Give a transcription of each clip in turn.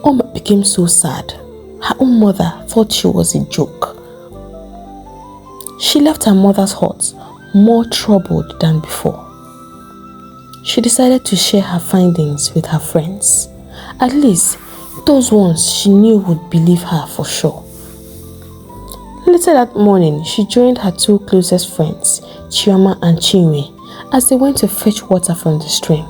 Omma became so sad. Her own mother thought she was a joke. She left her mother's hut more troubled than before. She decided to share her findings with her friends. At least, those ones she knew would believe her for sure. Later that morning, she joined her two closest friends, Chioma and Chinwe, as they went to fetch water from the stream.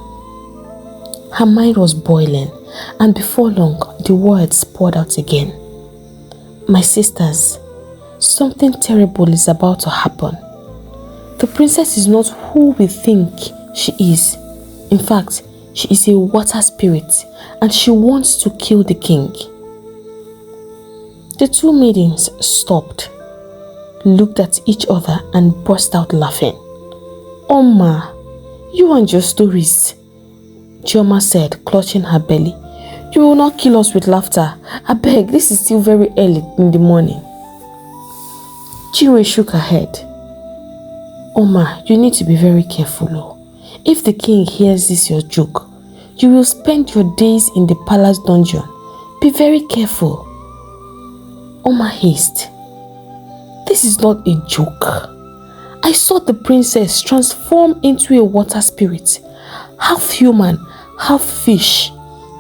Her mind was boiling, and before long, the words poured out again. My sisters, something terrible is about to happen. The princess is not who we think she is. In fact, she is a water spirit, and she wants to kill the king. The two maidens stopped, looked at each other, and burst out laughing. Omma, you and your stories, Chioma said, clutching her belly. You will not kill us with laughter. I beg, this is still very early in the morning. Chinwe shook her head. Omma, you need to be very careful. If the king hears this your joke, you will spend your days in the palace dungeon. Be very careful. Omma hissed. This is not a joke. I saw the princess transform into a water spirit, half human, half fish,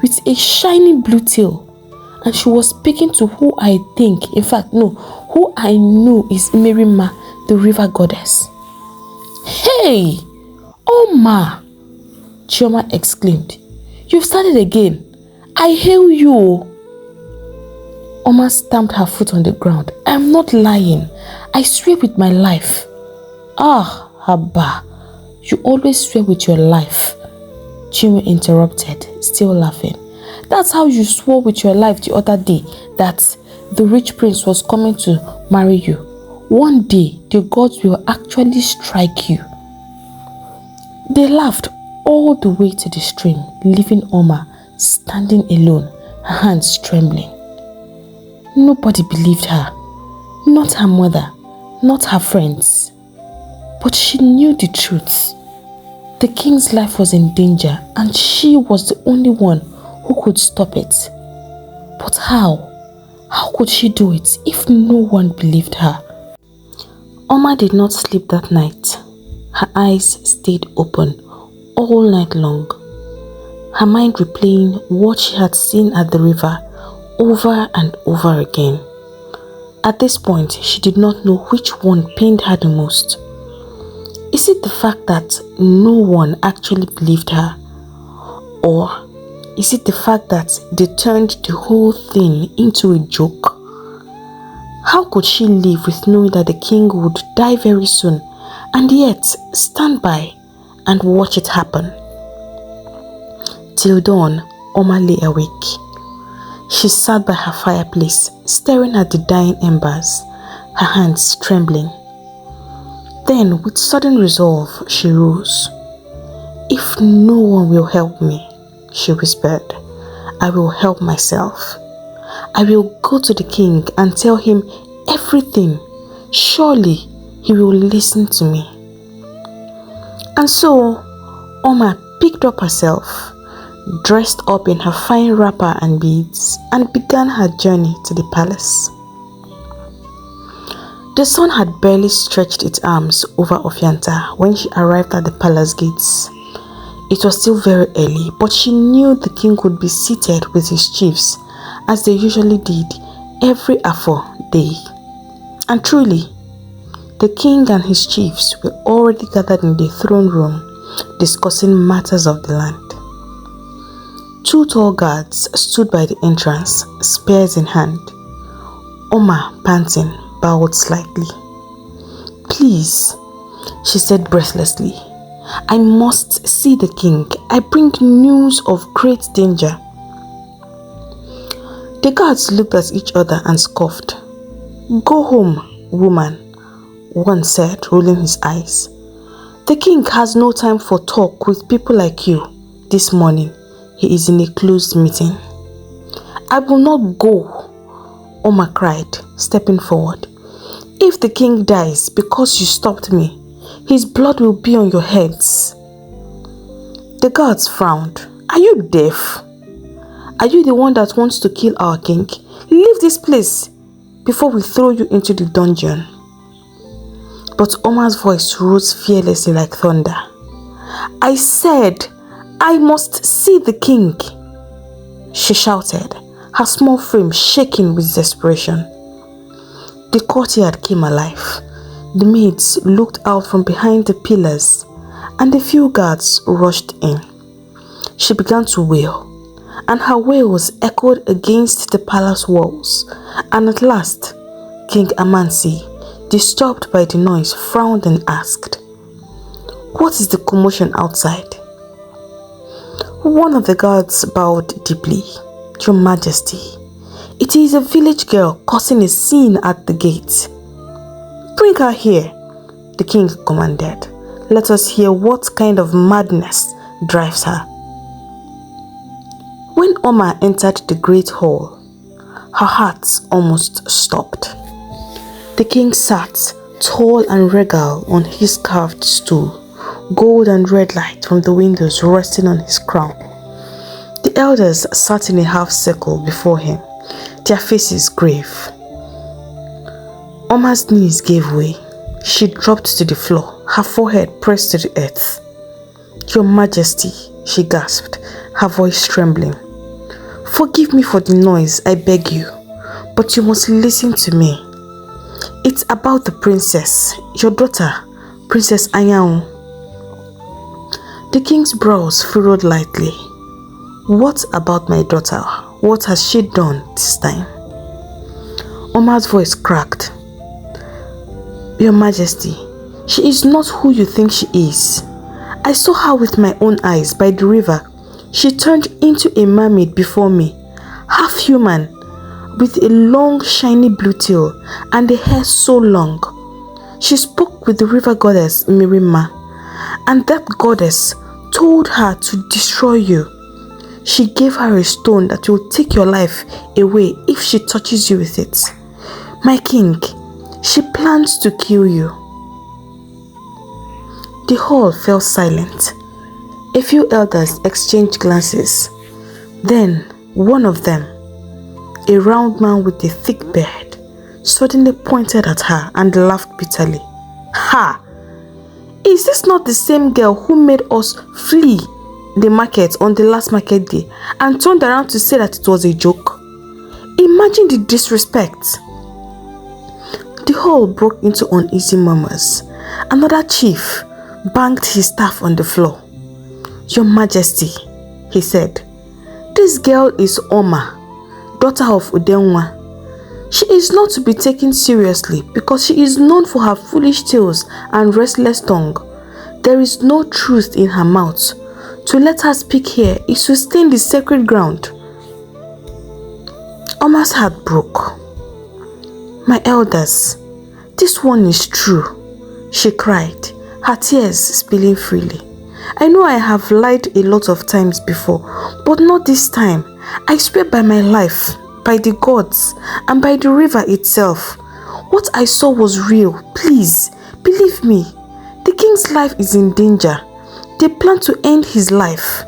with a shiny blue tail, and she was speaking to who I know is Mirima, the river goddess. Hey! Omma! Chioma exclaimed. You've started again. I hail you. Omma stamped her foot on the ground. I am not lying. I swear with my life. Ah, Abba, you always swear with your life. Chinwe interrupted, still laughing. That's how you swore with your life the other day that the rich prince was coming to marry you. One day, the gods will actually strike you. They laughed all the way to the stream, leaving Omma standing alone, her hands trembling. Nobody believed her, not her mother, not her friends. But she knew the truth. The king's life was in danger, and she was the only one who could stop it. But how? How could she do it if no one believed her? Omma did not sleep that night. Her eyes stayed open all night long, her mind replaying what she had seen at the river over and over again. At this point, she did not know which one pained her the most. Is it the fact that no one actually believed her? Or is it the fact that they turned the whole thing into a joke? How could she live with knowing that the king would die very soon and yet stand by and watch it happen? Till dawn, Omma lay awake. She sat by her fireplace, staring at the dying embers, her hands trembling. Then, with sudden resolve, she rose. If no one will help me, she whispered, I will help myself. I will go to the king and tell him everything. Surely he will listen to me. And so, Omma picked up herself, dressed up in her fine wrapper and beads, and began her journey to the palace. The sun had barely stretched its arms over Ofianta when she arrived at the palace gates. It was still very early, but she knew the king would be seated with his chiefs, as they usually did every Afo day. And truly, the king and his chiefs were already gathered in the throne room, discussing matters of the land. Two tall guards stood by the entrance, spears in hand. Omma, panting, bowed slightly. Please, she said breathlessly, I must see the king. I bring news of great danger. The guards looked at each other and scoffed. Go home, woman, one said, rolling his eyes. The king has no time for talk with people like you. This morning, he is in a closed meeting. I will not go, Omma cried, stepping forward. If the king dies because you stopped me, his blood will be on your heads. The guards frowned. Are you deaf? Are you the one that wants to kill our king? Leave this place before we throw you into the dungeon. But Omma's voice rose fearlessly like thunder. I said, I must see the king, she shouted, her small frame shaking with desperation. The courtyard came alive. The maids looked out from behind the pillars, and a few guards rushed in. She began to wail, and her wails echoed against the palace walls, and at last, King Amansi, disturbed by the noise, frowned and asked, What is the commotion outside? One of the guards bowed deeply. Your Majesty, it is a village girl causing a scene at the gate. Bring her here, the king commanded. Let us hear what kind of madness drives her. When Omma entered the great hall, her heart almost stopped. The king sat, tall and regal, on his carved stool, gold and red light from the windows resting on his crown. The elders sat in a half circle before him, their faces grave. Omma's knees gave way. She dropped to the floor, her forehead pressed to the earth. Your Majesty, she gasped, her voice trembling. Forgive me for the noise, I beg you, but you must listen to me. It's about the princess, your daughter, Princess Anyao. The king's brows furrowed lightly. What about my daughter? What has she done this time? Omma's voice cracked. Your Majesty, she is not who you think she is. I saw her with my own eyes by the river. She turned into a mermaid before me, half human, with a long shiny blue tail and a hair so long. She spoke with the river goddess Mirima, and that goddess told her to destroy you. She gave her a stone that will take your life away if she touches you with it. My king, she plans to kill you. The hall fell silent. A few elders exchanged glances. Then one of them, a round man with a thick beard, suddenly pointed at her and laughed bitterly. Ha! Is this not the same girl who made us flee the market on the last market day and turned around to say that it was a joke? Imagine the disrespect. The hall broke into uneasy murmurs. Another chief banged his staff on the floor. Your Majesty, he said, this girl is Omma, daughter of Udenwa. She is not to be taken seriously because she is known for her foolish tales and restless tongue. There is no truth in her mouth. To let her speak here is to stain the sacred ground. Omma's heart broke. My elders, this one is true, she cried, her tears spilling freely. I know I have lied a lot of times before, but not this time. I swear by my life, by the gods, and by the river itself. What I saw was real. Please, believe me. The king's life is in danger. They plan to end his life.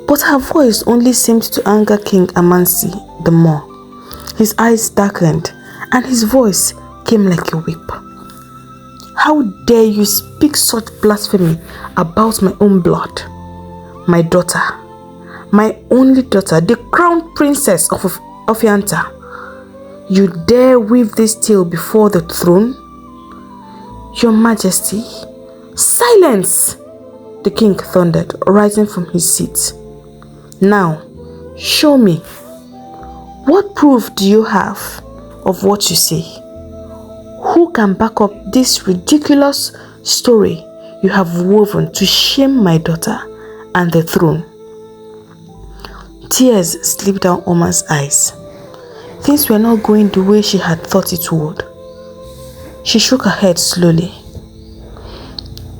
But her voice only seemed to anger King Amansi the more. His eyes darkened, and his voice came like a whip. How dare you speak such blasphemy about my own blood? My daughter, my only daughter, the crown princess of Ofianta. You dare weave this tale before the throne? Your Majesty, silence! The king thundered, rising from his seat. Now, show me. What proof do you have of what you say? Who can back up this ridiculous story you have woven to shame my daughter and the throne? Tears slipped down Omma's eyes. Things were not going the way she had thought it would. She shook her head slowly.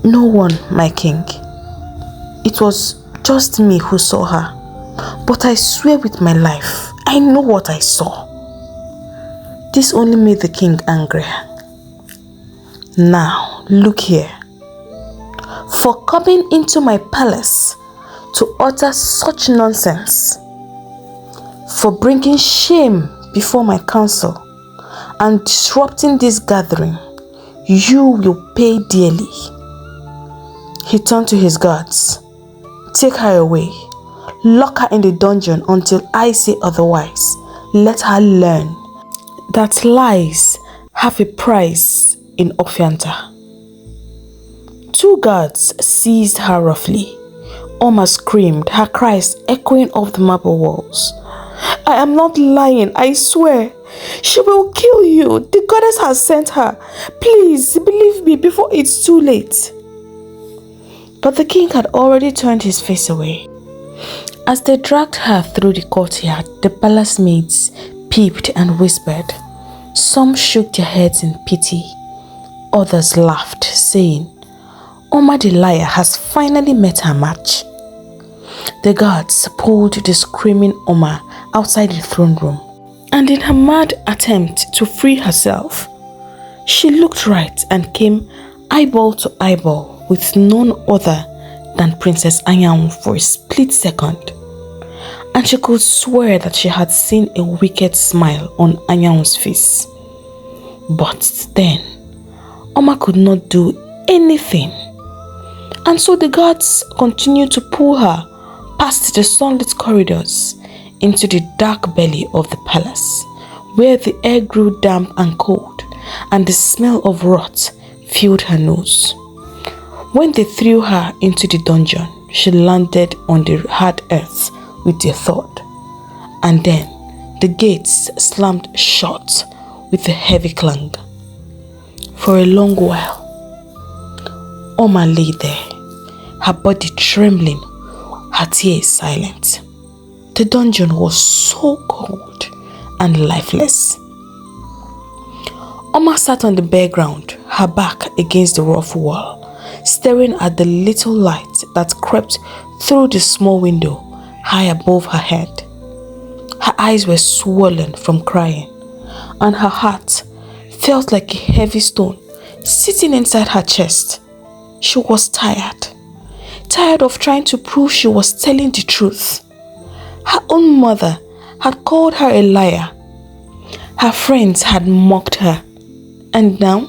No one, my king. It was just me who saw her. But I swear with my life, I know what I saw. This only made the king angry. Now, look here. For coming into my palace to utter such nonsense, for bringing shame before my council and disrupting this gathering. You will pay dearly." He turned to his guards. "Take her away. Lock her in the dungeon until I say otherwise. Let her learn that lies have a price in Ofianta." 2 guards seized her roughly. Omma screamed, her cries echoing off the marble walls. "I am not lying, I swear. She will kill you. The goddess has sent her. Please believe me before it's too late." But the king had already turned his face away. As they dragged her through the courtyard, the palace maids peeped and whispered. Some shook their heads in pity. Others laughed, saying, "Omma the liar has finally met her match." The guards pulled the screaming Omma outside the throne room, and in her mad attempt to free herself, she looked right and came eyeball to eyeball with none other than Princess Anyanwu for a split second, and she could swear that she had seen a wicked smile on Anyanwu's face. But then, Omma could not do anything, and so the guards continued to pull her past the sunlit corridors into the dark belly of the palace, where the air grew damp and cold, and the smell of rot filled her nose. When they threw her into the dungeon, she landed on the hard earth with a thud, and then the gates slammed shut with a heavy clang. For a long while, Omma lay there, her body trembling, her tears silent. The dungeon was so cold and lifeless. Omma sat on the bare ground, her back against the rough wall, staring at the little light that crept through the small window high above her head. Her eyes were swollen from crying, and her heart felt like a heavy stone sitting inside her chest. She was tired of trying to prove she was telling the truth. Her own mother had called her a liar. Her friends had mocked her. And now,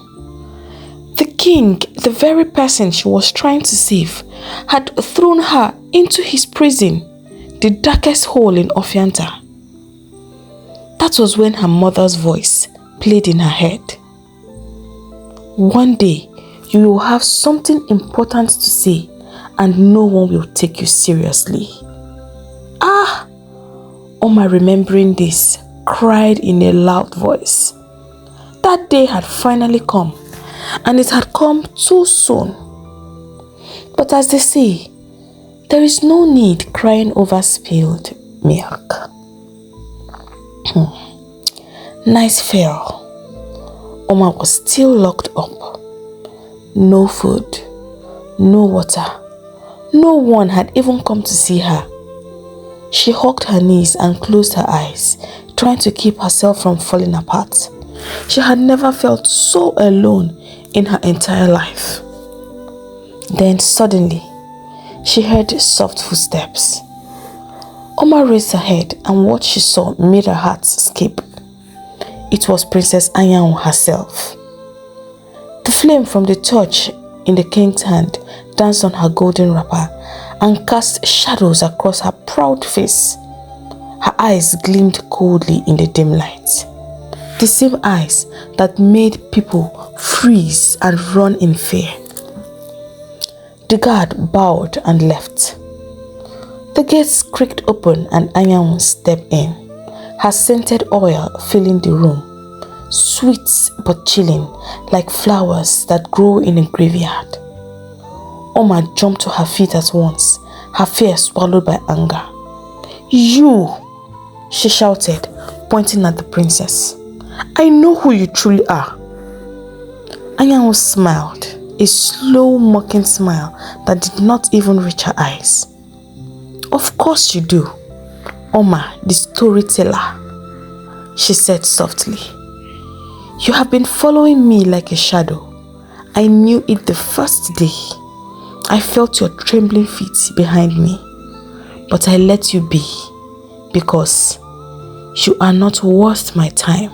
the king, the very person she was trying to save, had thrown her into his prison, the darkest hole in Ofianta. That was when her mother's voice played in her head. "One day, you will have something important to say, and no one will take you seriously." Ah! Omma, remembering this, cried in a loud voice. That day had finally come, and it had come too soon. But as they say, there is no need crying over spilled milk. Night fell. Omma was still locked up. No food, no water. No one had even come to see her. She hugged her knees and closed her eyes, trying to keep herself from falling apart. She had never felt so alone in her entire life. Then suddenly, she heard soft footsteps. Omma raised her head, and what she saw made her heart skip. It was Princess Anyanwu herself. The flame from the torch in the king's hand danced on her golden wrapper and cast shadows across her proud face. Her eyes gleamed coldly in the dim light. The same eyes that made people freeze and run in fear. The guard bowed and left. The gates creaked open and Anyanwu stepped in, her scented oil filling the room, sweet but chilling like flowers that grow in a graveyard. Omma jumped to her feet at once, her fear swallowed by anger. "You!" she shouted, pointing at the princess. "I know who you truly are." Anyanwu smiled, a slow, mocking smile that did not even reach her eyes. "Of course you do, Omma, the storyteller," she said softly. "You have been following me like a shadow. I knew it the first day. I felt your trembling feet behind me. but I let you be because you are not worth my time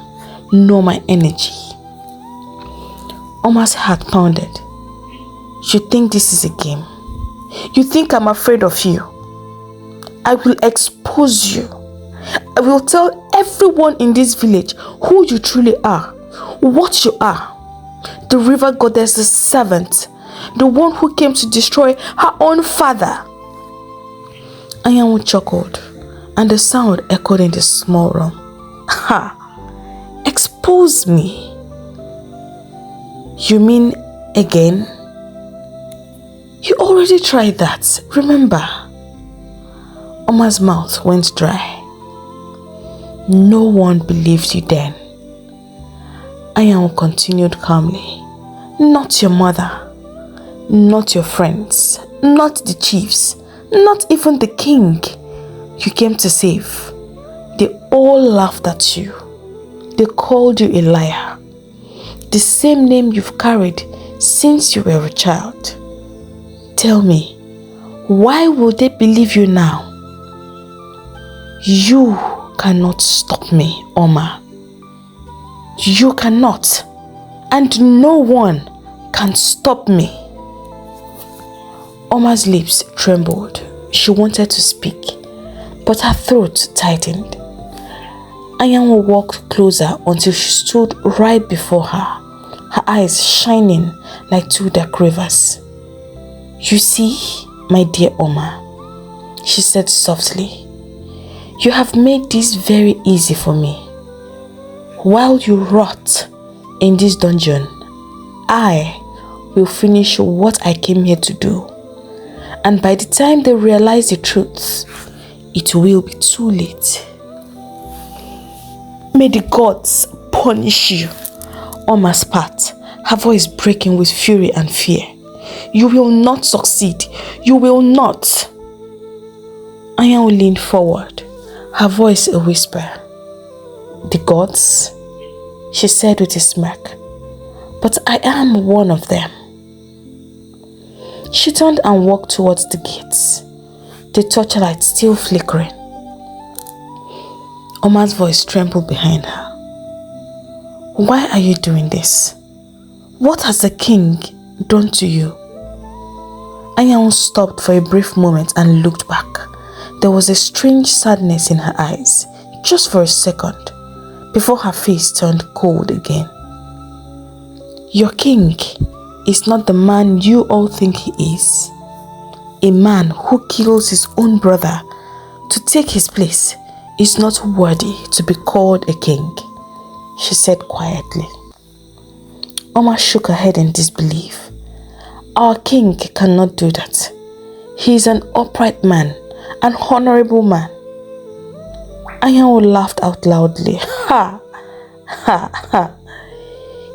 nor my energy. Omma's heart pounded. You think this is a game? You think I'm afraid of you? I will expose you. I will tell everyone in this village who you truly are, what you are. The river goddess's servant, the one who came to destroy her own father. Anyanwu chuckled, and the sound echoed in the small room. Ha! Expose me? You mean again? You already tried that, remember? Omma's mouth went dry. No one believed you then. Anyanwu continued calmly. Not your mother, not your friends, not the chiefs, not even the king you came to save. They all laughed at you. They called you a liar. The same name you've carried since you were a child. Tell me, why will they believe you now? You cannot stop me, Omma. You cannot, and no one can stop me. Omma's lips trembled. She wanted to speak, but her throat tightened. Anyanwu walked closer until she stood right before her, her eyes shining like two dark rivers. You see, my dear Omma, she said softly, you have made this very easy for me. While you rot in this dungeon, I will finish what I came here to do. And by the time they realize the truth, it will be too late. May the gods punish you. Omma spat, her voice breaking with fury and fear. You will not succeed. You will not. Anyanwu leaned forward, her voice a whisper. The gods? She said with a smirk. But I am one of them. She turned and walked towards the gates, the torchlight still flickering. Omma's voice trembled behind her. Why are you doing this? What has the king done to you? Anyanwu stopped for a brief moment and looked back. There was a strange sadness in her eyes, just for a second, before her face turned cold again. Your king is not the man you all think he is. A man who kills his own brother to take his place is not worthy to be called a king, she said quietly. Omma shook her head in disbelief. Our king cannot do that. He is an upright man, an honorable man. Anyanwu laughed out loudly. Ha! Ha! Ha!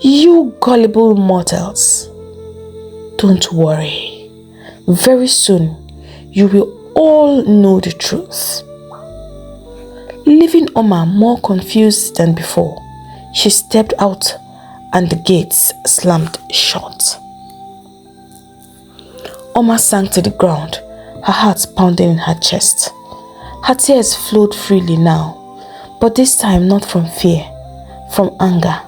You gullible mortals. Don't worry. Very soon, you will all know the truth. Leaving Omma more confused than before, she stepped out and the gates slammed shut. Omma sank to the ground, her heart pounding in her chest. Her tears flowed freely now, but this time not from fear, from anger,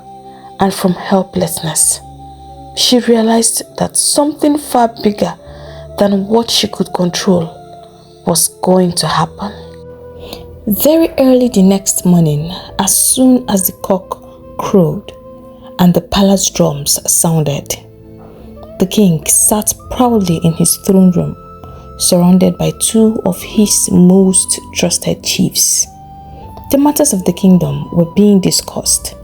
and from helplessness. She realized that something far bigger than what she could control was going to happen. Very early the next morning, as soon as the cock crowed and the palace drums sounded, the king sat proudly in his throne room, surrounded by two of his most trusted chiefs. The matters of the kingdom were being discussed,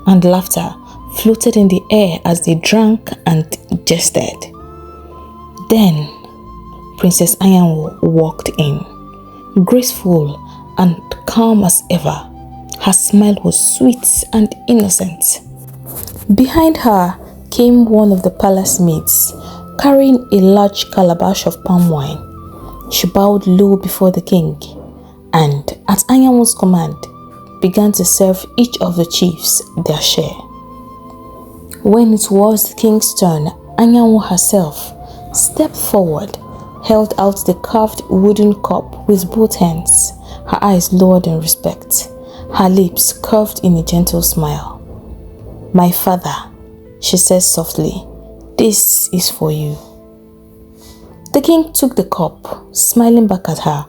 and laughter floated in the air as they drank and jested. Then, Princess Anyanwu walked in, graceful and calm as ever. Her smile was sweet and innocent. Behind her came one of the palace maids, carrying a large calabash of palm wine. She bowed low before the king and, at Anyanwu's command, began to serve each of the chiefs their share. When it was the king's turn, Anyanwu herself stepped forward, held out the carved wooden cup with both hands, her eyes lowered in respect, her lips curved in a gentle smile. "My father," she said softly, "this is for you." The king took the cup, smiling back at her,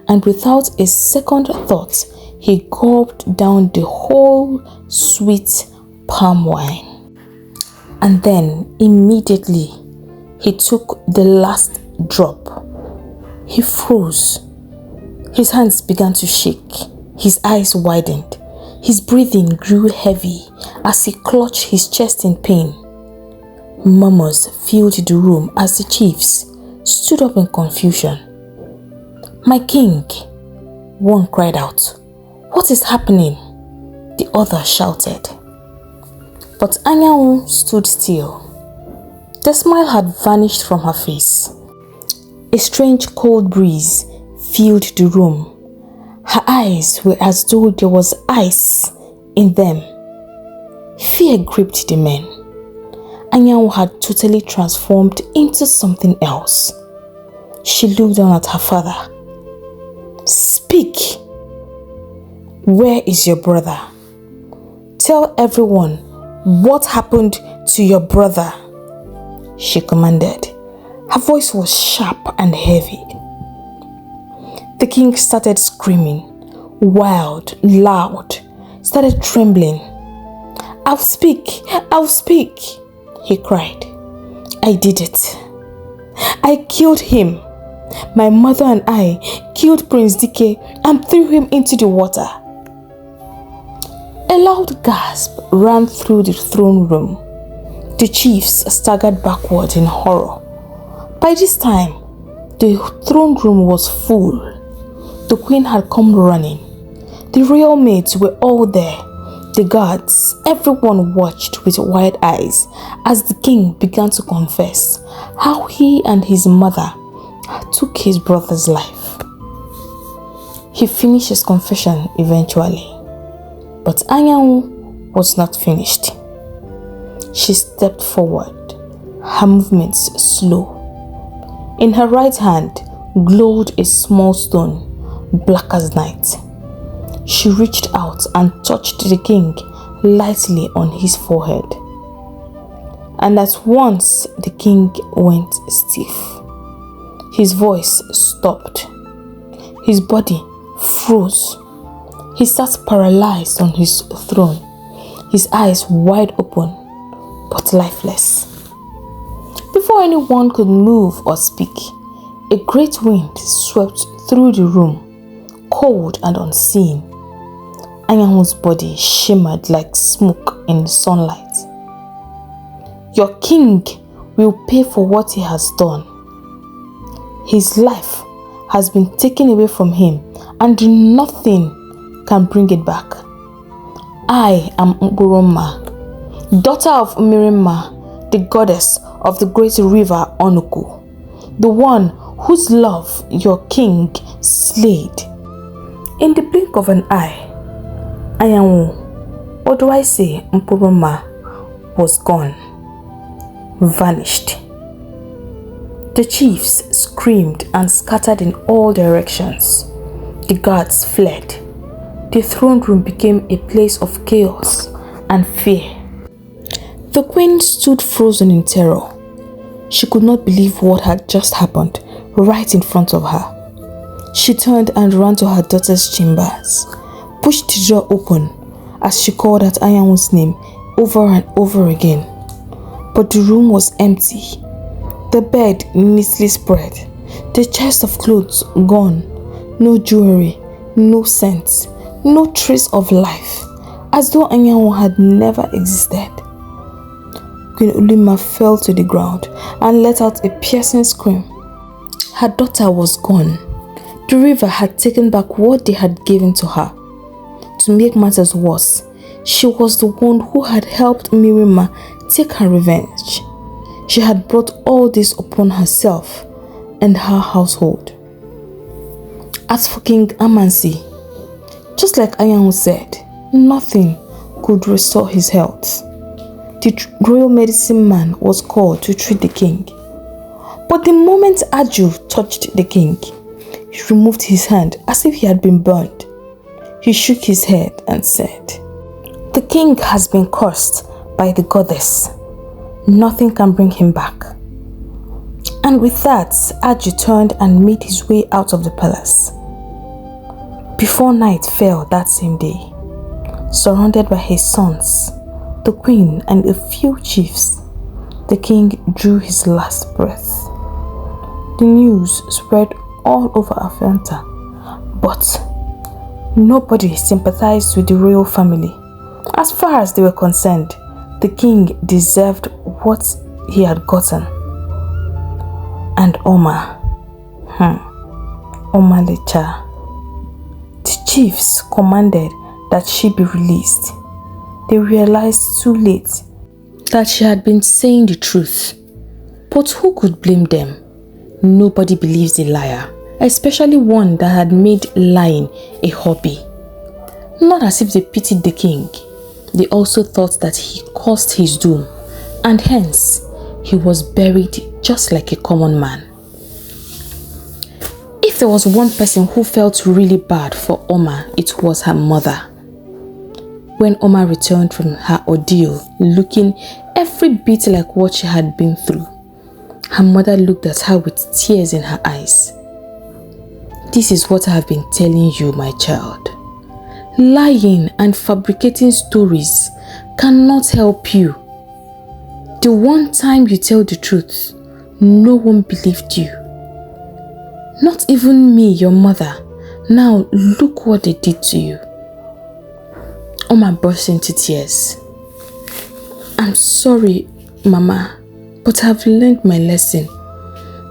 and without a second thought, he gulped down the whole sweet palm wine. And then, immediately, he took the last drop. He froze. His hands began to shake. His eyes widened. His breathing grew heavy as he clutched his chest in pain. Murmurs filled the room as the chiefs stood up in confusion. "My king," one cried out. "What is happening?" the other shouted. But Anyanwu stood still. The smile had vanished from her face. A strange cold breeze filled the room. Her eyes were as though there was ice in them. Fear gripped the men. Anyanwu had totally transformed into something else. She looked down at her father. "Speak! Where is your brother? Tell everyone what happened to your brother," she commanded. Her voice was sharp and heavy. The king started screaming, wild, loud, started trembling. I'll speak, he cried. "I did it. I killed him. My mother and I killed Prince Dike and threw him into the water." A loud gasp ran through the throne room. The chiefs staggered backward in horror. By this time, the throne room was full. The queen had come running. The royal maids were all there. The guards, everyone watched with wide eyes as the king began to confess how he and his mother took his brother's life. He finished his confession eventually, but Anyanwu was not finished. She stepped forward, her movements slow. In her right hand glowed a small stone, black as night. She reached out and touched the king lightly on his forehead. And at once the king went stiff. His voice stopped. His body froze. He sat paralyzed on his throne, his eyes wide open but lifeless. Before anyone could move or speak, a great wind swept through the room, cold and unseen. Anyanwu's body shimmered like smoke in the sunlight. Your king will pay for what he has done. His life has been taken away from him and nothing can bring it back. I am Omma, daughter of Umirimma, the goddess of the great river Onuku, the one whose love your king slayed. In the blink of an eye, Anyanwu, or do I say Mpuruma, was gone, vanished. The chiefs screamed and scattered in all directions. The guards fled. The throne room became a place of chaos and fear. The queen stood frozen in terror. She could not believe what had just happened right in front of her. She turned and ran to her daughter's chambers, pushed the door open as she called out Anyanwu's name over and over again. But the room was empty. The bed neatly spread, the chest of clothes gone, no jewelry, no scent, no trace of life, as though Anyanwu had never existed. Queen Ulima fell to the ground and let out a piercing scream. Her daughter was gone. The river had taken back what they had given to her. To make matters worse, she was the one who had helped Mirima take her revenge. She had brought all this upon herself and her household. As for King Amansi, just like Anyanwu said, nothing could restore his health. The royal medicine man was called to treat the king, But the moment Aju touched the king, he removed his hand as if he had been burned. He shook his head and said, "The king has been cursed by the goddess. Nothing can bring him back." And with that, Aju turned and made his way out of the palace. Before night fell that same day, surrounded by his sons, the queen and a few chiefs, the king drew his last breath. The news spread all over Atlanta, but nobody sympathized with the royal family. As far as they were concerned, the king deserved what he had gotten. And Omma, Omma Lecha, the chiefs commanded that she be released. They realized too late that she had been saying the truth. But who could blame them? Nobody believes a liar, especially one that had made lying a hobby. Not as if they pitied the king. They also thought that he caused his doom, and hence he was buried just like a common man. If there was one person who felt really bad for Omma, it was her mother. When Omma returned from her ordeal, looking every bit like what she had been through, her mother looked at her with tears in her eyes. "This is what I have been telling you, my child. Lying and fabricating stories cannot help you. The one time you tell the truth, no one believed you. Not even me, your mother. Now look what they did to you." Omma burst into tears. "I'm sorry, Mama, but I've learned my lesson.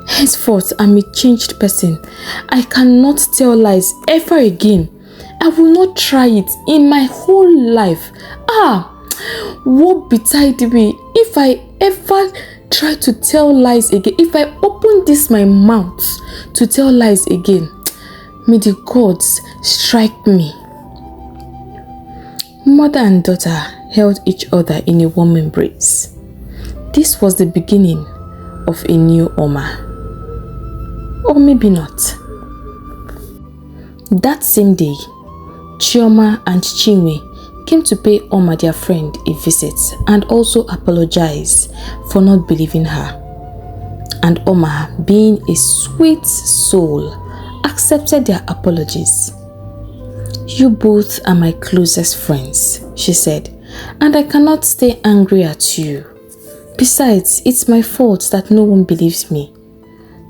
Henceforth, I'm a changed person. I cannot tell lies ever again. I will not try it in my whole life. What betide me if I ever try to tell lies again? If I open this my mouth to tell lies again, may the gods strike me." Mother and daughter held each other in a warm embrace. This was the beginning of a new Omma. Or maybe not. That same day, Chioma and Chinwe came to pay Omma, their friend, a visit and also apologize for not believing her. And Omma, being a sweet soul, accepted their apologies. "You both are my closest friends," she said, "and I cannot stay angry at you. Besides, it's my fault that no one believes me.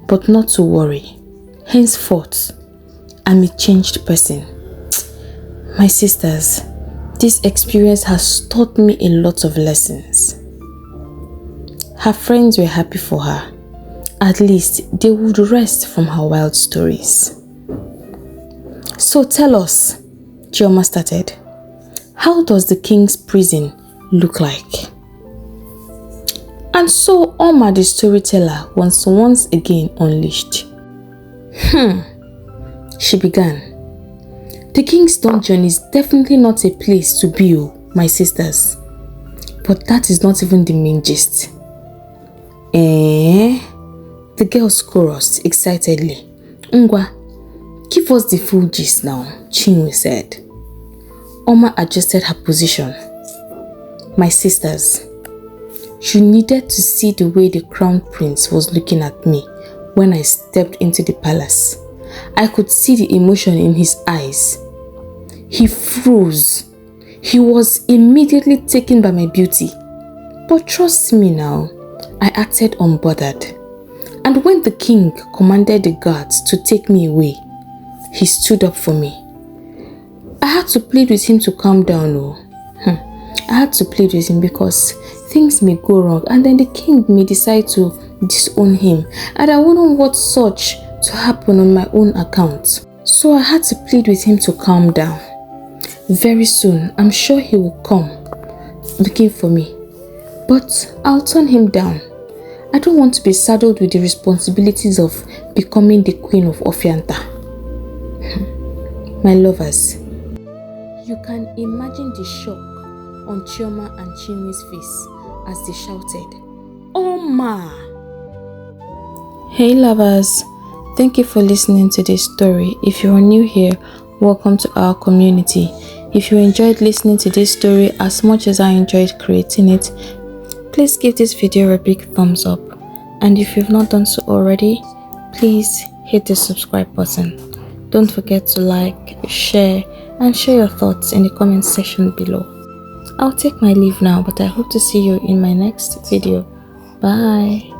But not to worry. Henceforth, I'm a changed person. My sisters, this experience has taught me a lot of lessons." Her friends were happy for her. At least they would rest from her wild stories. "So tell us," Chioma started, "how does the king's prison look like?" And so Omma, the storyteller, was once again unleashed. She began. "The king's dungeon is definitely not a place to be, my sisters. But that is not even the main gist." The girls chorused excitedly. "Ngwa, give us the full gist now," Chinwe said. Omma adjusted her position. "My sisters, you needed to see the way the crown prince was looking at me when I stepped into the palace. I could see the emotion in his eyes. He froze. He was immediately taken by my beauty. But trust me now, I acted unbothered. And when the king commanded the guards to take me away, he stood up for me. I had to plead with him to calm down. I had to plead with him because things may go wrong and then the king may decide to disown him, and I wouldn't want such to happen on my own account. So I had to plead with him to calm down. Very soon, I'm sure he will come looking for me, but I'll turn him down. I don't want to be saddled with the responsibilities of becoming the queen of Ofianta." My lovers, you can imagine the shock on Chioma and Chinwe's face as they shouted, "Omma!" Hey lovers, thank you for listening to this story. If you are new here, welcome to our community. If you enjoyed listening to this story as much as I enjoyed creating it, please give this video a big thumbs up. And if you've not done so already, please hit the subscribe button. Don't forget to like, share, and share your thoughts in the comment section below. I'll take my leave now, but I hope to see you in my next video. Bye.